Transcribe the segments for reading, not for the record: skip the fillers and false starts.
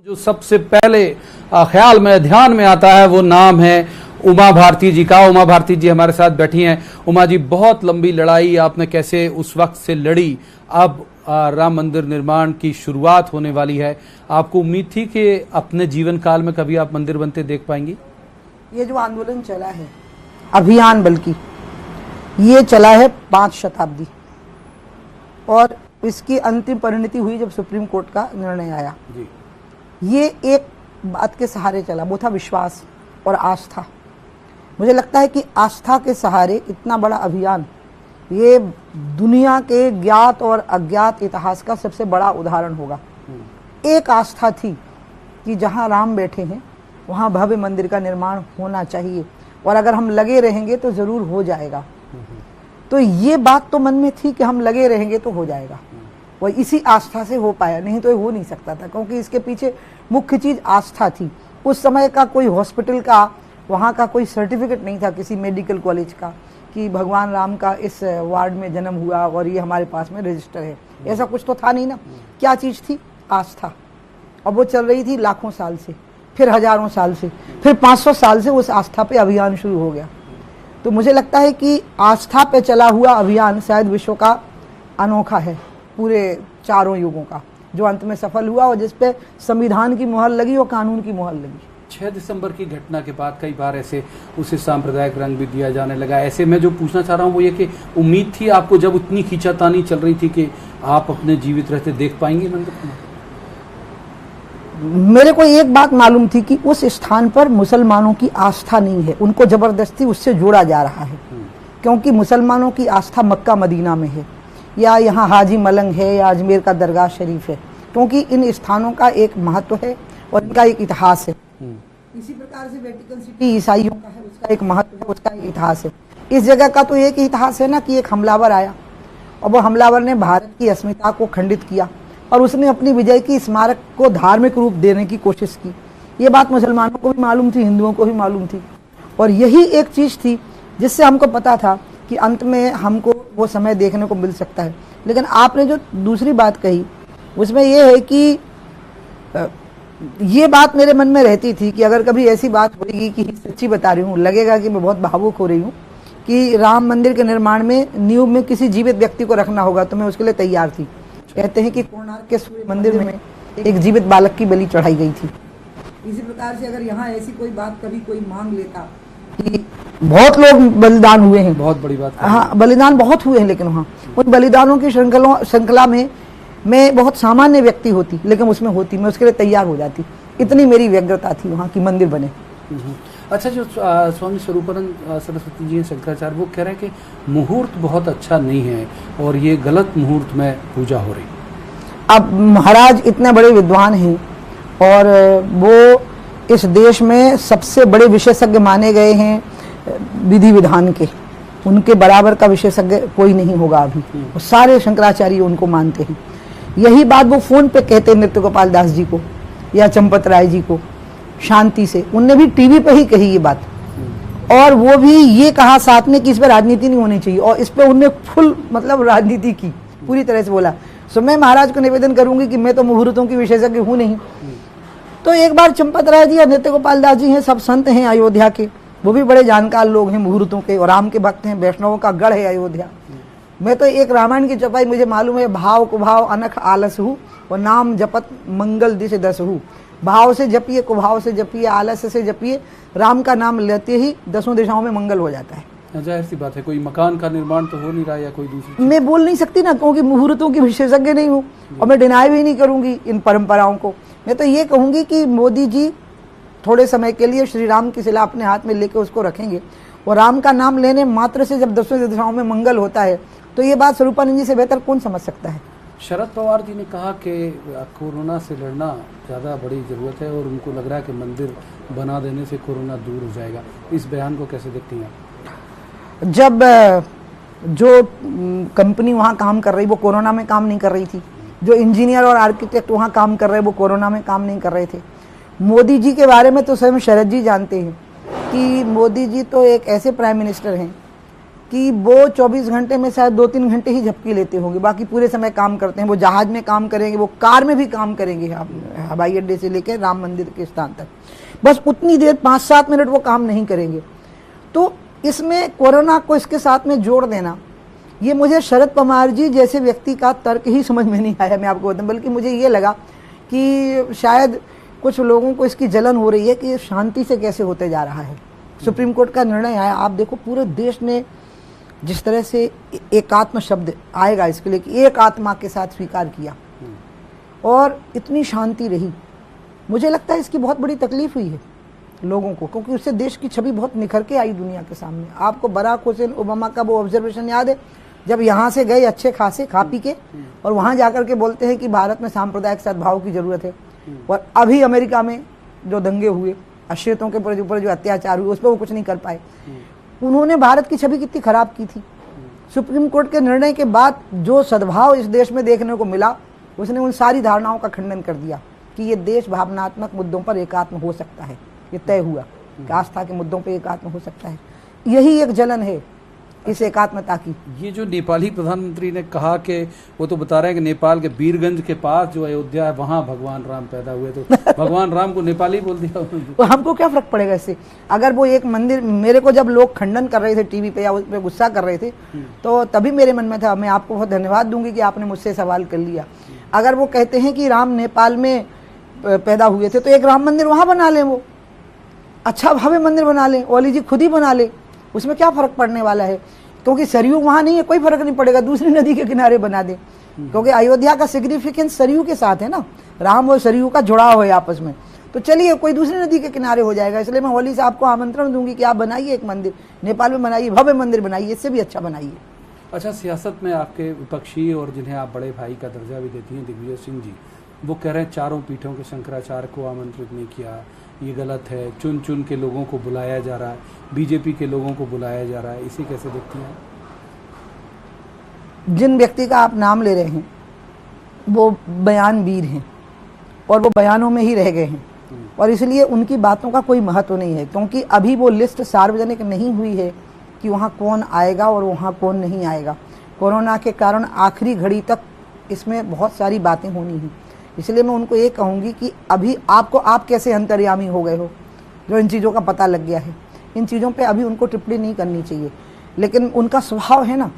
जो सबसे पहले ख्याल में ध्यान में आता है वो नाम है उमा भारती जी का। उमा भारती जी हमारे साथ बैठी हैं। उमा जी, बहुत लंबी लड़ाई आपने कैसे उस वक्त से लड़ी, अब राम मंदिर निर्माण की शुरुआत होने वाली है। आपको उम्मीद थी कि अपने जीवन काल में कभी आप मंदिर बनते देख पाएंगी? ये जो आंदोलन चला है, अभियान, बल्कि ये चला है 5 शताब्दी, और इसकी अंतिम परिणति हुई जब सुप्रीम कोर्ट का निर्णय आया जी। ये एक बात के सहारे चला, वो था विश्वास और आस्था। मुझे लगता है कि आस्था के सहारे इतना बड़ा अभियान, ये दुनिया के ज्ञात और अज्ञात इतिहास का सबसे बड़ा उदाहरण होगा। एक आस्था थी कि जहाँ राम बैठे हैं वहाँ भव्य मंदिर का निर्माण होना चाहिए, और अगर हम लगे रहेंगे तो ज़रूर हो जाएगा। तो ये बात तो मन में थी कि हम लगे रहेंगे तो हो जाएगा, और इसी आस्था से हो पाया, नहीं तो ये हो नहीं सकता था, क्योंकि इसके पीछे मुख्य चीज़ आस्था थी। उस समय का कोई हॉस्पिटल का, वहाँ का कोई सर्टिफिकेट नहीं था किसी मेडिकल कॉलेज का कि भगवान राम का इस वार्ड में जन्म हुआ और ये हमारे पास में रजिस्टर है, ऐसा कुछ तो था नहीं ना। क्या चीज़ थी? आस्था। और वो चल रही थी लाखों साल से, फिर हजारों साल से, फिर 500 साल से उस आस्था पे अभियान शुरू हो गया। तो मुझे लगता है कि आस्था पे चला हुआ अभियान शायद विश्व का अनोखा है पूरे चारों युगों का, जो अंत में सफल हुआ और जिस पे संविधान की मुहर लगी और कानून की मुहर लगी। 6 दिसंबर की घटना के बाद कई बार ऐसे उसे सांप्रदायिक रंग भी दिया जाने लगा। ऐसे मैं जो पूछना चाह रहा हूँ वो ये कि उम्मीद थी आपको, जब उतनी खींचातानी चल रही थी, कि आप अपने जीवित रहते देख पाएंगे मंदिर? मेरे को एक बात मालूम थी कि उस स्थान पर मुसलमानों की आस्था नहीं है, उनको जबरदस्ती उससे जोड़ा जा रहा है, क्योंकि मुसलमानों की आस्था मक्का मदीना में है, या यहाँ हाजी मलंग है, या अजमेर का दरगाह शरीफ है, क्योंकि इन स्थानों का एक महत्व है और इनका एक इतिहास है। इसी प्रकार से वेटिकन सिटी ईसाइयों का है, उसका एक महत्व है, उसका एक इतिहास है। इस जगह का तो एक इतिहास है ना कि एक हमलावर आया और वो हमलावर ने भारत की अस्मिता को खंडित किया, और उसने अपनी विजय की स्मारक को धार्मिक रूप देने की कोशिश की। ये बात मुसलमानों को भी मालूम थी, हिंदुओं को भी मालूम थी, और यही एक चीज़ थी जिससे हमको पता था कि अंत में हमको वो समय देखने को मिल सकता है। लेकिन आपने जो दूसरी बात कही उसमें ये है कि ये बात मेरे मन में रहती थी कि अगर कभी ऐसी बात होगी, कि सच्ची बता रही हूँ, लगेगा कि मैं बहुत भावुक हो रही हूँ, कि राम मंदिर के निर्माण में नींव में किसी जीवित व्यक्ति को रखना होगा, तो मैं उसके लिए तैयार थी। कहते हैं कि कोणार्क के सूर्य मंदिर में एक जीवित बालक की बलि चढ़ाई गई थी। इसी प्रकार से अगर यहाँ ऐसी कोई बात कभी कोई मांग लेता कि बहुत लोग बलिदान हुए हैं, बहुत बड़ी बात, हाँ बलिदान बहुत हुए हैं, लेकिन वहाँ उन बलिदानों की श्रृंखला में मैं बहुत सामान्य व्यक्ति होती, लेकिन उसमें होती, मैं उसके लिए तैयार हो जाती। इतनी मेरी व्यग्रता थी वहाँ की मंदिर बने। अच्छा, जो स्वामी स्वरूपानंद सरस्वती जी हैं, शंकराचार्य, वो कह रहे हैं कि मुहूर्त बहुत अच्छा नहीं है और ये गलत मुहूर्त में पूजा हो रही। अब महाराज इतने बड़े विद्वान हैं और वो इस देश में सबसे बड़े विशेषज्ञ माने गए हैं विधि विधान के, उनके बराबर का विशेषज्ञ कोई नहीं होगा अभी। वो सारे शंकराचार्य उनको मानते हैं। यही बात वो फोन पे कहते हैं नृत्य गोपाल दास जी को या चंपत राय जी को, शांति से। उनने भी टीवी पे ही कही ये बात, और वो भी ये कहा साथ में कि इस पर राजनीति नहीं होनी चाहिए, और इस पे उनने फुल मतलब राजनीति की, पूरी तरह से बोला। सो मैं महाराज को निवेदन करूंगी कि मैं तो मुहूर्तों की विशेषज्ञ हूँ नहीं। तो एक बार चंपत राय जी या नृत्य गोपाल दास जी हैं, सब संत हैं अयोध्या के, वो भी बड़े जानकार लोग हैं मुहूर्तों के, और राम के भक्त हैं, वैष्णवों का गढ़ है अयोध्या। मैं तो एक रामायण की चौपाई मुझे मालूम है, भाव कुभाव अनख आलस हूँ और नाम जपत मंगल दिश दस हूँ। भाव से जपिए, कुभाव से जपिए, आलस्य से जपिए, राम का नाम लेते ही 10 दिशाओं में मंगल हो जाता है। जाहिर सी बात है, कोई मकान का निर्माण तो हो नहीं रहा या कोई दूसरी, मैं बोल नहीं सकती ना, क्योंकि मुहूर्तों की विशेषज्ञ नहीं हूँ, और मैं डिनाई भी नहीं करूंगी इन परंपराओं को। मैं तो ये कहूंगी कि मोदी जी थोड़े समय के लिए श्री राम की शिला अपने हाथ में लेकर उसको रखेंगे, और राम का नाम लेने मात्र से जब 10 दिशाओं में मंगल होता है, तो ये बात स्वरूपानंद जी से बेहतर कौन समझ सकता है। शरद पवार जी ने कहा कि कोरोना से लड़ना ज़्यादा बड़ी ज़रूरत है, और उनको लग रहा है कि मंदिर बना देने से कोरोना दूर हो जाएगा। इस बयान को कैसे देखती हैं आप? जब जो कंपनी वहाँ काम कर रही वो कोरोना में काम नहीं कर रही थी, जो इंजीनियर और आर्किटेक्ट वहाँ काम कर रहे वो कोरोना में काम नहीं कर रहे थे। मोदी जी के बारे में तो स्वयं शरद जी जानते हैं कि मोदी जी तो एक ऐसे प्राइम मिनिस्टर हैं कि वो 24 घंटे में शायद 2-3 घंटे ही झपकी लेते होंगे, बाकी पूरे समय काम करते हैं। वो जहाज में काम करेंगे, वो कार में भी काम करेंगे, आप हवाई अड्डे से लेकर राम मंदिर के स्थान तक, बस उतनी देर 5-7 मिनट वो काम नहीं करेंगे। तो इसमें कोरोना को इसके साथ में जोड़ देना, ये मुझे शरद पवार जी जैसे व्यक्ति का तर्क ही समझ में नहीं आया, मैं आपको बताऊं। बल्कि मुझे ये लगा कि शायद कुछ लोगों को इसकी जलन हो रही है कि शांति से कैसे होते जा रहा है। सुप्रीम कोर्ट का निर्णय आया, आप देखो पूरे देश ने जिस तरह से एकात्म शब्द आएगा इसके लिए कि एक आत्मा के साथ स्वीकार किया और इतनी शांति रही, मुझे लगता है इसकी बहुत बड़ी तकलीफ हुई है लोगों को, क्योंकि उससे देश की छवि बहुत निखर के आई दुनिया के सामने। आपको बराक हुसैन ओबामा का वो ऑब्जर्वेशन याद है, जब यहाँ से गए अच्छे खासे खा पी के और वहाँ जाकर के बोलते हैं कि भारत में सांप्रदायिक सद्भाव की जरूरत है, और अभी अमेरिका में जो दंगे हुए, अश्वेतों के ऊपर जो अत्याचार हुए, उस पर वो कुछ नहीं कर पाए। उन्होंने भारत की छवि कितनी खराब की थी। सुप्रीम कोर्ट के निर्णय के बाद जो सद्भाव इस देश में देखने को मिला, उसने उन सारी धारणाओं का खंडन कर दिया कि ये देश भावनात्मक मुद्दों पर एकात्म हो सकता है। ये तय हुआ कि आस्था के मुद्दों पर एकात्म हो सकता है। यही एक जलन है इस एकात्मता की। ये जो नेपाली प्रधानमंत्री ने कहा कि वो तो बता रहे हैं कि नेपाल के बीरगंज के पास जो अयोध्या है वहाँ भगवान राम पैदा हुए, तो भगवान राम को नेपाली बोल दिया। तो हमको क्या फर्क पड़ेगा इससे? अगर वो एक मंदिर, मेरे को जब लोग खंडन कर रहे थे टीवी पे या उस पर गुस्सा कर रहे थे, तो तभी मेरे मन में था, मैं आपको बहुत धन्यवाद दूंगी कि आपने मुझसे सवाल कर लिया। अगर वो कहते हैं कि राम नेपाल में पैदा हुए थे, तो एक राम मंदिर वहाँ बना लें, वो अच्छा भव्य मंदिर बना लें, ओली जी खुद ही बना ले, उसमें क्या फर्क पड़ने वाला है? क्योंकि सरयू वहाँ नहीं है, कोई फर्क नहीं पड़ेगा, दूसरी नदी के किनारे बना दे। क्योंकि अयोध्या का सिग्निफिकेंस सरयू के साथ है ना, राम और सरयू का जुड़ाव है आपस में। तो चलिए कोई दूसरी नदी के किनारे हो जाएगा। इसलिए मैं ओली साहब को आमंत्रण दूंगी कि आप बनाइए एक मंदिर, नेपाल में बनाइए, भव्य मंदिर बनाइए, इससे भी अच्छा बनाइए। अच्छा, सियासत में आपके विपक्षी और जिन्हें आप बड़े भाई का दर्जा भी देती हैं, दिग्विजय सिंह जी, वो कह रहे हैं चारों पीठों के शंकराचार्य को आमंत्रित नहीं किया, ये गलत है, चुन चुन के लोगों को बुलाया जा रहा है, बीजेपी के लोगों को बुलाया जा रहा है, इसे कैसे देखती हैं? जिन व्यक्ति का आप नाम ले रहे हैं वो बयानवीर हैं और वो बयानों में ही रह गए हैं, और इसलिए उनकी बातों का कोई महत्व नहीं है। क्योंकि अभी वो लिस्ट सार्वजनिक नहीं हुई है कि वहाँ कौन आएगा और वहाँ कौन नहीं आएगा। कोरोना के कारण आखिरी घड़ी तक इसमें बहुत सारी बातें होनी हैं। इसलिए मैं उनको ये कहूँगी कि अभी आप कैसे अंतर्यामी हो गए हो, जो इन चीज़ों का पता लग गया है, इन चीज़ों पे अभी उनको टिप्पणी नहीं करनी चाहिए। लेकिन उनका स्वभाव है ना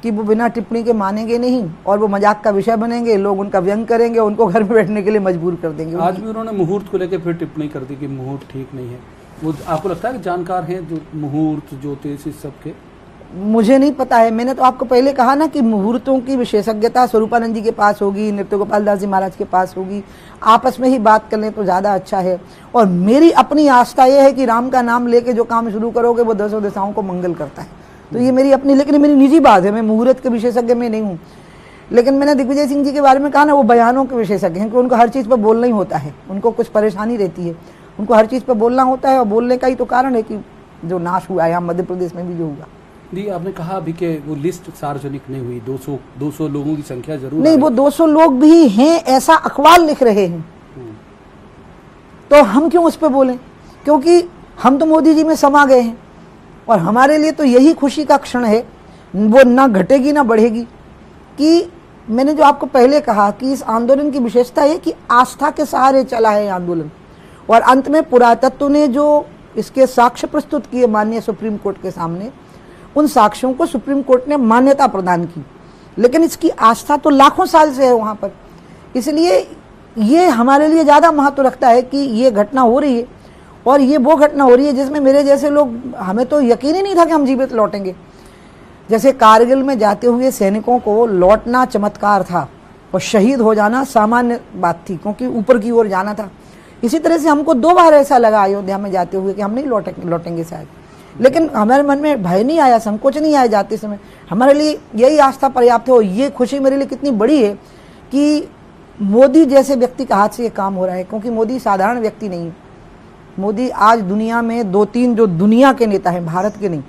कि वो बिना टिप्पणी के मानेंगे नहीं और वो मजाक का विषय बनेंगे, लोग उनका व्यंग करेंगे, उनको घर में बैठने के लिए मजबूर कर देंगे। आज भी उन्होंने मुहूर्त को लेकर फिर टिप्पणी कर दी कि मुहूर्त ठीक नहीं है। वो आपको लगता है कि जानकार हैं जो मुहूर्त ज्योतिष इस सब के? मुझे नहीं पता है। मैंने तो आपको पहले कहा ना कि मुहूर्तों की विशेषज्ञता स्वरूपानंद जी के पास होगी, नृत्य गोपाल दास जी महाराज के पास होगी। आपस में ही बात कर लें तो ज़्यादा अच्छा है। और मेरी अपनी आस्था ये है कि राम का नाम लेके जो काम शुरू करोगे वो दसों दिशाओं को मंगल करता है। तो ये मेरी अपनी, लेकिन मेरी निजी बात है, मैं मुहूर्त के विशेषज्ञ में नहीं हूँ। लेकिन मैंने दिग्विजय सिंह जी के बारे में कहा ना, वो बयानों के विशेषज्ञ हैं कि उनको हर चीज़ पर बोलना ही होता है, उनको कुछ परेशानी रहती है, उनको हर चीज़ पर बोलना होता है। और बोलने का ही तो कारण है कि जो नाश हुआ है यहाँ मध्य प्रदेश में भी जो हुआ। जी, आपने कहा अभी कि वो लिस्ट सार्वजनिक नहीं हुई, 200 लोगों की संख्या जरूर नहीं, वो 200 लोग भी हैं ऐसा अखबार लिख रहे हैं, तो हम क्यों उस पर बोलें? क्योंकि हम तो मोदी जी में समा गए हैं और हमारे लिए तो यही खुशी का क्षण है, वो ना घटेगी ना बढ़ेगी। कि मैंने जो आपको पहले कहा कि इस आंदोलन की विशेषता है कि आस्था के सहारे चला है आंदोलन, और अंत में पुरातत्व ने जो इसके साक्ष्य प्रस्तुत किए माननीय सुप्रीम कोर्ट के सामने, उन साक्ष्यों को सुप्रीम कोर्ट ने मान्यता प्रदान की। लेकिन इसकी आस्था तो लाखों साल से है वहाँ पर, इसलिए ये हमारे लिए ज़्यादा महत्व रखता है कि ये घटना हो रही है। और ये वो घटना हो रही है जिसमें मेरे जैसे लोग, हमें तो यकीन ही नहीं था कि हम जीवित लौटेंगे। जैसे कारगिल में जाते हुए सैनिकों को लौटना चमत्कार था और शहीद हो जाना सामान्य बात थी, क्योंकि ऊपर की ओर जाना था। इसी तरह से हमको 2 बार ऐसा लगा अयोध्या में जाते हुए कि हम नहीं लौटेंगे शायद, लेकिन हमारे मन में भय नहीं आया, संकोच नहीं आया जाते समय। हमारे लिए यही आस्था पर्याप्त है। और ये खुशी मेरे लिए कितनी बड़ी है कि मोदी जैसे व्यक्ति के हाथ से ये काम हो रहा है, क्योंकि मोदी साधारण व्यक्ति नहीं है। मोदी आज दुनिया में 2-3 जो दुनिया के नेता हैं, भारत के नहीं,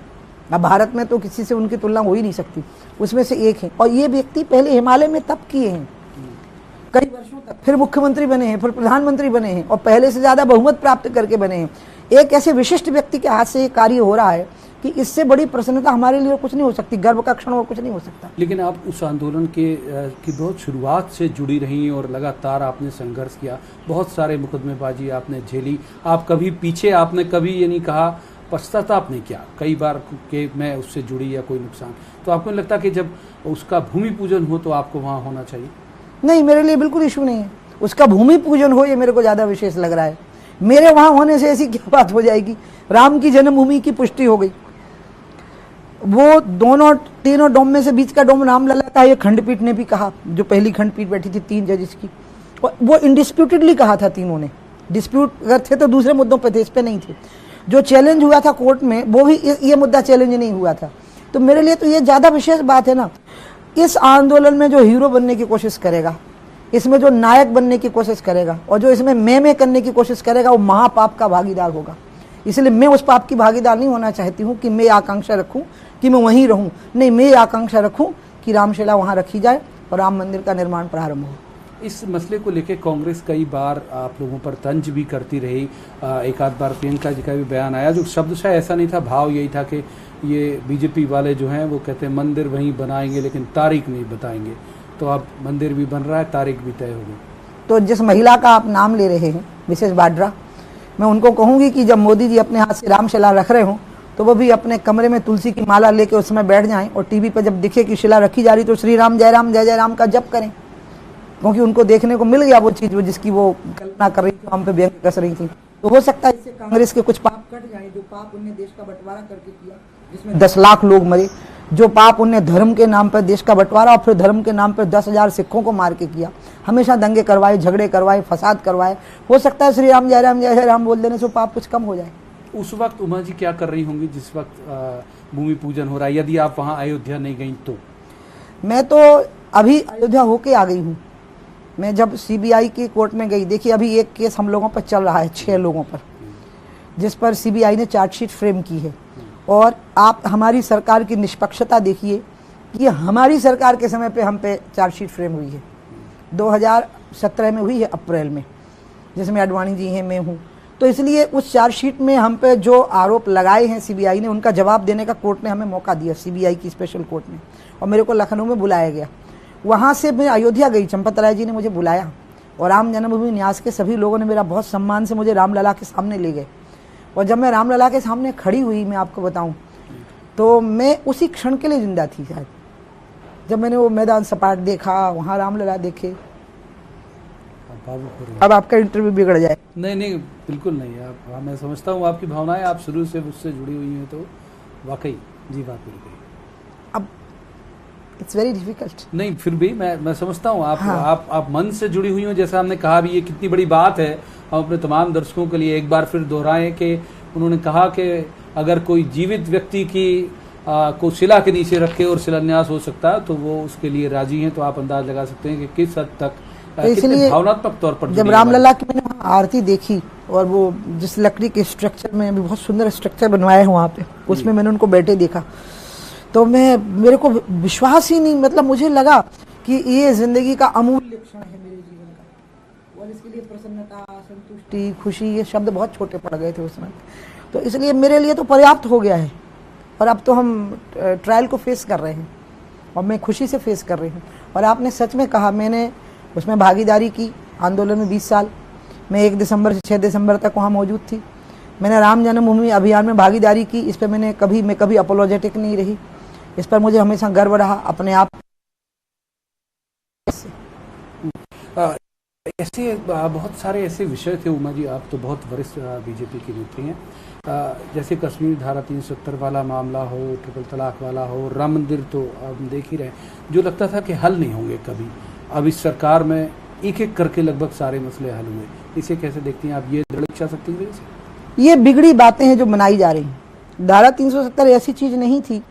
अब भारत में तो किसी से उनकी तुलना हो ही नहीं सकती, उसमें से एक है। और ये व्यक्ति पहले हिमालय में तप किए हैं, कई वर्षों तक, फिर मुख्यमंत्री बने हैं, फिर प्रधानमंत्री बने हैं और पहले से ज्यादा बहुमत प्राप्त करके बने हैं। एक ऐसे विशिष्ट व्यक्ति के हाथ से ये कार्य हो रहा है कि इससे बड़ी प्रसन्नता हमारे लिए कुछ नहीं हो सकती, गर्व का क्षण और कुछ नहीं हो सकता। लेकिन आप उस आंदोलन की बहुत शुरुआत से जुड़ी रही और लगातार आपने संघर्ष किया, बहुत सारे मुकदमेबाजी आपने झेली, आप कभी पीछे आपने कभी ये नहीं कहा, पश्चाताप नहीं किया कई बार कि मैं उससे जुड़ी या कोई नुकसान, तो आपको नहीं लगता कि जब उसका भूमि पूजन हो तो आपको वहाँ होना चाहिए? नहीं, मेरे लिए बिल्कुल इशू नहीं है, उसका भूमि पूजन हो ये मेरे को ज़्यादा विशेष लग रहा है। मेरे वहाँ होने से ऐसी क्या बात हो जाएगी, राम की जन्मभूमि की पुष्टि हो गई, वो दोनों तीनों डोम में से बीच का डोम रामलला का, ये खंडपीठ ने भी कहा, जो पहली खंडपीठ बैठी थी 3 जजेस की, वो इंडिस्प्यूटेडली कहा था, तीनों ने। डिस्प्यूट अगर थे तो दूसरे मुद्दों पे थे, इस पे नहीं थे। जो चैलेंज हुआ था कोर्ट में वो भी ये मुद्दा चैलेंज नहीं हुआ था। तो मेरे लिए तो ये ज़्यादा विशेष बात है ना। इस आंदोलन में जो हीरो बनने की कोशिश करेगा, इसमें जो नायक बनने की कोशिश करेगा और जो इसमें मैं करने की कोशिश करेगा, वो महापाप का भागीदार होगा। इसलिए मैं उस पाप की भागीदार नहीं होना चाहती हूँ कि मैं आकांक्षा रखूँ कि मैं वहीं रहूँ। नहीं, मैं आकांक्षा रखूँ कि रामशिला वहाँ रखी जाए और राम मंदिर का निर्माण प्रारंभ हो। इस मसले को लेकर कांग्रेस कई बार आप लोगों पर तंज भी करती रही। एक आध बार प्रियंका जी का भी बयान आया, जो शब्दशः ऐसा नहीं था, भाव यही था कि ये बीजेपी वाले जो हैं वो कहते हैं मंदिर वहीं बनाएंगे लेकिन तारीख नहीं बताएंगे। तो अब मंदिर भी बन रहा है, तारीख भी तय हो गई। तो जिस महिला का आप नाम ले रहे हैं, मिसेस वाड्रा, मैं उनको कहूँगी कि जब मोदी जी अपने हाथ से रामशिला रख रहे हों तो वो भी अपने कमरे में तुलसी की माला लेके उसमें बैठ जाएं और टीवी पर जब दिखे कि शिला रखी जा रही तो श्री राम जय राम का जप करें, क्योंकि उनको देखने को मिल गया वो चीज़ वो जिसकी वो कल्पना कर रही थी, हम पे व्यंग कस रही थी। तो हो सकता है इससे कांग्रेस के कुछ पाप कट जाए, जो पाप उनने देश का बंटवारा करके किया, जिसमें 10 लाख लोग मरे, जो पाप उनने धर्म के नाम पर देश का बंटवारा और फिर धर्म के नाम पर 10,000 सिखों को मार के किया, हमेशा दंगे करवाए, झगड़े करवाए, फसाद करवाए। हो सकता है श्री राम जय राम बोल देने से पाप कुछ कम हो जाए। उस वक्त उमा जी क्या कर रही होंगी जिस वक्त भूमि पूजन हो रहा है, यदि आप वहाँ अयोध्या नहीं गई तो? मैं तो अभी अयोध्या होके आ गई हूँ। मैं जब सीबीआई की कोर्ट में गई, देखिए अभी एक केस हम लोगों पर चल रहा है, 6 लोगों पर, जिस पर सीबीआई ने चार्जशीट फ्रेम की है। और आप हमारी सरकार की निष्पक्षता देखिए कि हमारी सरकार के समय पे हम पे चार्जशीट फ्रेम हुई है, 2017 में हुई है अप्रैल में, जिसमें अडवाणी जी हैं, मैं हूँ। तो इसलिए उस चार्जशीट में हम पे जो आरोप लगाए हैं सीबीआई ने, उनका जवाब देने का कोर्ट ने हमें मौका दिया, सीबीआई की स्पेशल कोर्ट ने, और मेरे को लखनऊ में बुलाया गया। वहाँ से मैं अयोध्या गई, चंपत राय जी ने मुझे बुलाया और राम जन्मभूमि न्यास के सभी लोगों ने मेरा बहुत सम्मान से मुझे रामलला के सामने ले गए। और जब मैं रामलला के सामने खड़ी हुई, मैं आपको बताऊं, तो मैं उसी क्षण के लिए जिंदा थी शायद, जब मैंने वो मैदान सपाट देखा, वहाँ रामलला देखे। अब आपका इंटरव्यू बिगड़ जाए। नहीं, बिल्कुल नहीं। आप, मैं समझता हूँ आपकी भावनाएं, आप शुरू से उससे जुड़ी हुई हैं, तो वाकई जी बात पूरी कही। अब इट्स वेरी डिफिकल्ट। नहीं, फिर भी मैं समझता हूँ आप, हाँ। आप मन से जुड़ी हुई हो, जैसा हमने कहा भी, ये कितनी बड़ी बात है। हम अपने तमाम दर्शकों के लिए एक बार फिर दोहराएं कि उन्होंने कहा कि अगर कोई जीवित व्यक्ति की को शिला के नीचे रखे और शिलान्यास हो सकता है तो वो उसके लिए राजी हैं। तो आप अंदाज लगा सकते हैं कि किस हद तक इसलिए भावनात्मक तौर पर जब रामलला की मैंने वहाँ आरती देखी, और वो जिस लकड़ी के स्ट्रक्चर में, भी बहुत सुंदर स्ट्रक्चर बनवाए हैं वहाँ पे, उसमें मैंने उनको बैठे देखा, तो मेरे को विश्वास ही नहीं, मतलब मुझे लगा कि ये जिंदगी का अमूल्य क्षण है मेरे जीवन का, और इसके लिए प्रसन्नता, संतुष्टि, खुशी, ये शब्द बहुत छोटे पड़ गए थे उस समय। तो इसलिए मेरे लिए तो पर्याप्त हो गया है, और अब तो हम ट्रायल को फेस कर रहे हैं और मैं खुशी से फेस कर रही हूँ। और आपने सच में कहा, मैंने उसमें भागीदारी की आंदोलन में 20 साल। मैं 1 दिसंबर से 6 दिसंबर तक वहाँ मौजूद थी। मैंने राम जन्मभूमि अभियान में भागीदारी की, इस पर मैं कभी अपोलोजेटिक नहीं रही, इस पर मुझे हमेशा गर्व रहा अपने आप। ऐसे बहुत सारे ऐसे विषय थे उमा जी, आप तो बहुत वरिष्ठ बीजेपी की नेत्री हैं, जैसे कश्मीर धारा 370 वाला मामला हो, ट्रिपल तलाक वाला हो, राम मंदिर, तो आप देख ही रहे, जो लगता था कि हल नहीं होंगे कभी, अब इस सरकार में एक एक करके लगभग सारे मसले हल हुए। इसे कैसे देखती हैं आप, ये दृढ़ इच्छा शक्ति की वजह से? ये बिगड़ी बातें हैं जो बनाई जा रही हैं। धारा 370 ऐसी चीज नहीं थी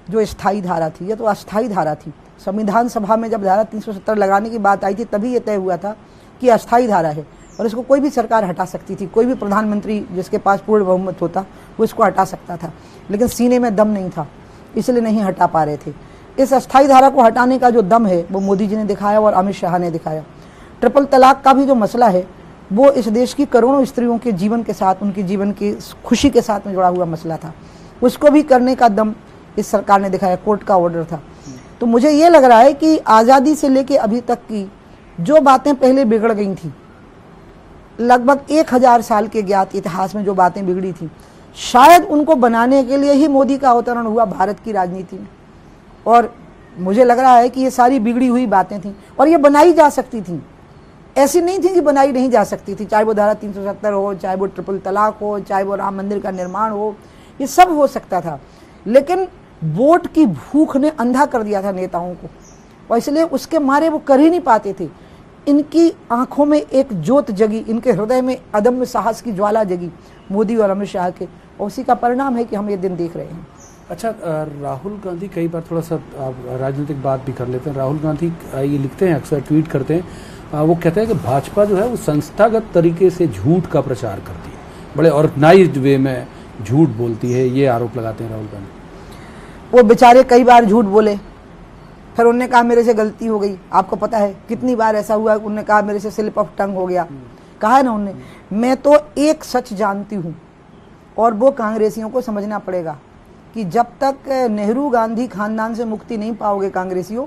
जो स्थायी धारा थी, ये तो अस्थायी धारा थी। संविधान सभा में जब धारा 370 लगाने की बात आई थी, तभी ये तय हुआ था कि अस्थायी धारा है और इसको कोई भी सरकार हटा सकती थी, कोई भी प्रधानमंत्री जिसके पास पूर्ण बहुमत होता वो इसको हटा सकता था, लेकिन सीने में दम नहीं था, इसलिए नहीं हटा पा रहे थे। इस अस्थायी धारा को हटाने का जो दम है वो मोदी जी ने दिखाया और अमित शाह ने दिखाया। ट्रिपल तलाक का भी जो मसला है वो इस देश की करोड़ों स्त्रियों के जीवन के साथ, उनके जीवन की खुशी के साथ में जुड़ा हुआ मसला था। उसको भी करने का दम इस सरकार ने दिखाया, कोर्ट का ऑर्डर था। तो मुझे ये लग रहा है कि आज़ादी से लेके अभी तक की जो बातें पहले बिगड़ गई थी, लगभग 1000 साल के ज्ञात इतिहास में जो बातें बिगड़ी थी, शायद उनको बनाने के लिए ही मोदी का अवतरण हुआ भारत की राजनीति में। और मुझे लग रहा है कि ये सारी बिगड़ी हुई बातें थी और ये बनाई जा सकती थी, ऐसी नहीं थी कि बनाई नहीं जा सकती थी। चाहे वो धारा 370 हो, चाहे वो ट्रिपल तलाक हो, चाहे वो राम मंदिर का निर्माण हो, ये सब हो सकता था। लेकिन वोट की भूख ने अंधा कर दिया था नेताओं को, और इसलिए उसके मारे वो कर ही नहीं पाते थे। इनकी आंखों में एक ज्योत जगी, इनके हृदय में अदम्य साहस की ज्वाला जगी मोदी और अमित शाह के, और उसी का परिणाम है कि हम ये दिन देख रहे हैं। अच्छा, राहुल गांधी, कई बार थोड़ा सा राजनीतिक बात भी कर लेते हैं। राहुल गांधी ये लिखते हैं, अक्सर ट्वीट करते हैं, वो कहते हैं कि भाजपा जो है वो संस्थागत तरीके से झूठ का प्रचार करती है, बड़े ऑर्गेनाइज्ड वे में झूठ बोलती है, ये आरोप लगाते हैं राहुल गांधी। वो बेचारे कई बार झूठ बोले, फिर उन्होंने कहा मेरे से गलती हो गई। आपको पता है कितनी बार ऐसा हुआ, उन्होंने कहा मेरे से स्लिप ऑफ टंग हो गया। कहा है ना उन्होंने, मैं तो एक सच जानती हूँ, और वो कांग्रेसियों को समझना पड़ेगा कि जब तक नेहरू गांधी खानदान से मुक्ति नहीं पाओगे कांग्रेसियों,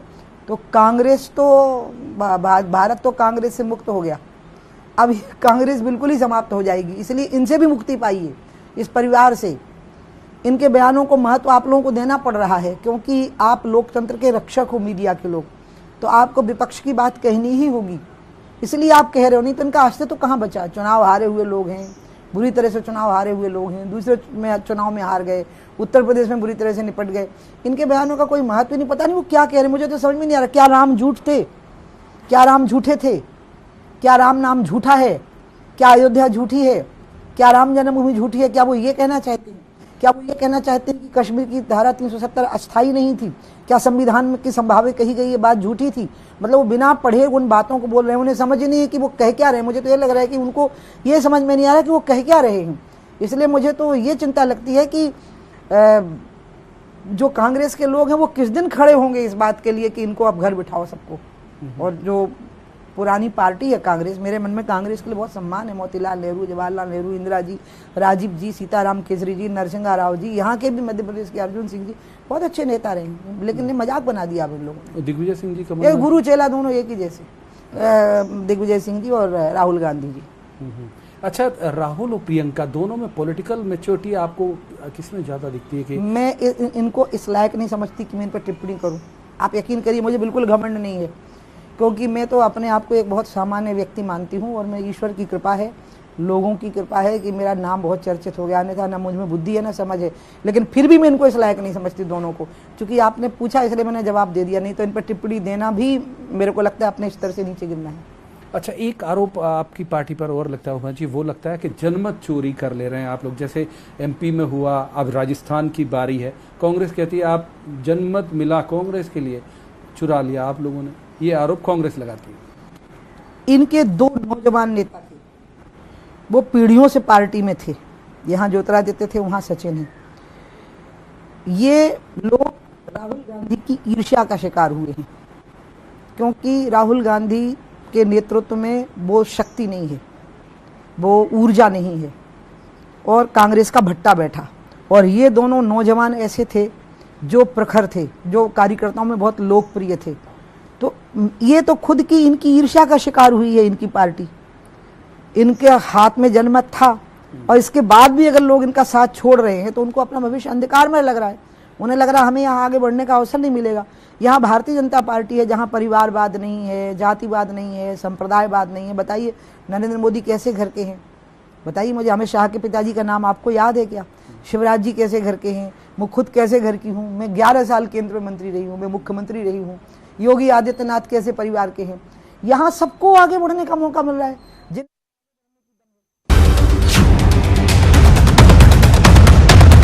तो कांग्रेस तो भारत तो कांग्रेस से मुक्त हो गया, अब कांग्रेस बिल्कुल ही समाप्त हो जाएगी। इसलिए इनसे भी मुक्ति पाइए, इस परिवार से। इनके बयानों को महत्व आप लोगों को देना पड़ रहा है, क्योंकि आप लोकतंत्र के रक्षक हो, मीडिया के लोग, तो आपको विपक्ष की बात कहनी ही होगी, इसलिए आप कह रहे हो। नहीं तो इनका अस्तित्व तो कहाँ बचा। चुनाव हारे हुए लोग हैं, बुरी तरह से चुनाव हारे हुए लोग हैं, दूसरे में चुनाव में हार गए, उत्तर प्रदेश में बुरी तरह से निपट गए। इनके बयानों का कोई महत्व नहीं, पता नहीं वो क्या कह रहे, मुझे तो समझ में नहीं आ रहा। क्या राम झूठ थे? क्या राम झूठे थे? क्या राम नाम झूठा है? क्या अयोध्या झूठी है? क्या राम जन्मभूमि झूठी है? क्या वो ये कहना चाहते हैं? क्या वो ये कहना चाहते हैं कि कश्मीर की धारा 370 अस्थायी नहीं थी? क्या संविधान में की संभावित कही गई ये बात झूठी थी? मतलब वो बिना पढ़े उन बातों को बोल रहे हैं, उन्हें समझ नहीं है कि वो कह क्या रहे हैं। मुझे तो ये लग रहा है कि उनको ये समझ में नहीं आ रहा कि वो कह क्या रहे हैं। इसलिए मुझे तो ये चिंता लगती है कि जो कांग्रेस के लोग हैं वो किस दिन खड़े होंगे इस बात के लिए कि इनको अब घर बिठाओ सबको। और जो पुरानी पार्टी है कांग्रेस, मेरे मन में कांग्रेस के लिए बहुत सम्मान है। मोतीलाल नेहरू, जवाहरलाल नेहरू, इंदिरा जी, राजीव जी, सीताराम केसरी जी, नरसिंहा राव जी, यहाँ के भी मध्य प्रदेश के अर्जुन सिंह जी बहुत अच्छे नेता रहे हैं, लेकिन मजाक बना दिया अब इन लोगों ने। दिग्विजय सिंह जी ये गुरु चेला दोनों एक ही जैसे, दिग्विजय सिंह जी और राहुल गांधी जी। अच्छा, राहुल और प्रियंका दोनों में पॉलिटिकल मैच्योरिटी आपको किसमें ज्यादा दिखती है? कि मैं इनको इस लायक नहीं समझती कि मैं इन पर टिप्पणी करूं। आप यकीन करिए मुझे बिल्कुल घमंड नहीं है, क्योंकि मैं तो अपने आप को एक बहुत सामान्य व्यक्ति मानती हूं, और मैं ईश्वर की कृपा है, लोगों की कृपा है कि मेरा नाम बहुत चर्चित हो गया। अन्यथा ना मुझ में बुद्धि है ना समझ है, लेकिन फिर भी मैं इनको इस लायक नहीं समझती दोनों को। क्योंकि आपने पूछा इसलिए मैंने जवाब दे दिया, नहीं तो इन पर टिप्पणी देना भी मेरे को लगता है अपने स्तर से नीचे गिरना है। अच्छा, एक आरोप आपकी पार्टी पर और लगता है जी, वो लगता है कि जनमत चोरी कर ले रहे हैं आप लोग। जैसे एमपी में हुआ, अब राजस्थान की बारी है, कांग्रेस कहती है आप जनमत मिला कांग्रेस के लिए, चुरा लिया आप लोगों ने, ये आरोप कांग्रेस लगाती है। इनके दो नौजवान नेता थे, वो पीढ़ियों से पार्टी में थे, यहाँ ज्योतिरादित्य थे, वहाँ सचिन है। ये लोग राहुल गांधी की ईर्ष्या का शिकार हुए हैं, क्योंकि राहुल गांधी के नेतृत्व में वो शक्ति नहीं है, वो ऊर्जा नहीं है, और कांग्रेस का भट्टा बैठा। और ये दोनों नौजवान ऐसे थे जो प्रखर थे, जो कार्यकर्ताओं में बहुत लोकप्रिय थे। तो ये तो खुद की इनकी ईर्ष्या का शिकार हुई है इनकी पार्टी। इनके हाथ में जनमत था, और इसके बाद भी अगर लोग इनका साथ छोड़ रहे हैं तो उनको अपना भविष्य अंधकार में लग रहा है। उन्हें लग रहा है हमें यहाँ आगे बढ़ने का अवसर नहीं मिलेगा। यहाँ भारतीय जनता पार्टी है जहाँ परिवारवाद नहीं है, जातिवाद नहीं है, संप्रदायवाद नहीं है। बताइए नरेंद्र मोदी कैसे घर के हैं? बताइए मुझे। अमित शाह के पिताजी का नाम आपको याद है क्या? शिवराज जी कैसे घर के हैं? मैं खुद कैसे घर की हूँ। मैं 11 साल केंद्रीय मंत्री रही हूँ, मैं मुख्यमंत्री रही हूँ। योगी आदित्यनाथ कैसे परिवार के हैं। यहाँ सबको आगे बढ़ने का मौका मिल रहा है।